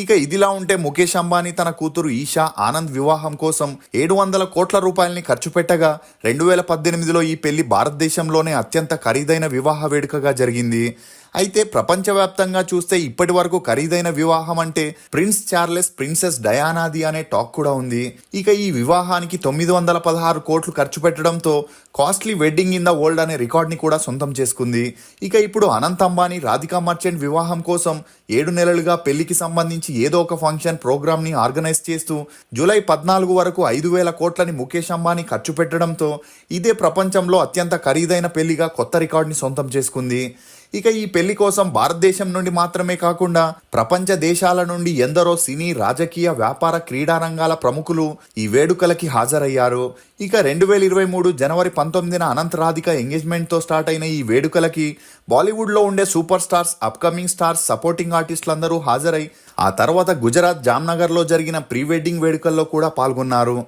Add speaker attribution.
Speaker 1: ఇక ఇదిలా ఉంటే ముఖేష్ అంబానీ తన కూతురు ఈషా ఆనంద్ వివాహం కోసం 700 కోట్ల రూపాయలని ఖర్చు పెట్టగా 2018లో ఈ పెళ్లి భారతదేశంలోనే అత్యంత ఖరీదైన వివాహ వేడుకగా జరిగింది. అయితే ప్రపంచవ్యాప్తంగా చూస్తే ఇప్పటి వరకు ఖరీదైన వివాహం అంటే ప్రిన్స్ చార్లెస్ ప్రిన్సెస్ డయానాది అనే టాక్ కూడా ఉంది. ఇక ఈ వివాహానికి 916 కోట్లు ఖర్చు పెట్టడంతో costly wedding in the world అనే రికార్డ్ని కూడా సొంతం చేసుకుంది. ఇక ఇప్పుడు అనంత్ అంబానీ రాధికా మర్చెంట్ వివాహం కోసం 7 నెలలుగా పెళ్లికి సంబంధించి ఏదో ఒక ఫంక్షన్ ప్రోగ్రామ్ ని ఆర్గనైజ్ చేస్తూ జూలై 14 వరకు 5,000 కోట్లని ముఖేష్ అంబానీ ఖర్చు పెట్టడంతో ఇదే ప్రపంచంలో అత్యంత ఖరీదైన పెళ్లిగా కొత్త రికార్డుని సొంతం చేసుకుంది. ఇక ఈ పెళ్లి కోసం భారతదేశం నుండి మాత్రమే కాకుండా ప్రపంచ దేశాల నుండి ఎందరో సినీ, రాజకీయ, వ్యాపార, క్రీడా రంగాల ప్రముఖులు ఈ వేడుకలకి హాజరయ్యారు. ఇక 2023 జనవరి 19న అనంత్ రాధిక ఎంగేజ్మెంట్తో స్టార్ట్ అయిన ఈ వేడుకలకి బాలీవుడ్లో ఉండే super stars, upcoming stars, supporting ఆర్టిస్టులందరూ హాజరై ఆ తర్వాత గుజరాత్ జామ్నగర్లో జరిగిన ప్రీ వెడ్డింగ్ వేడుకల్లో కూడా పాల్గొన్నారు.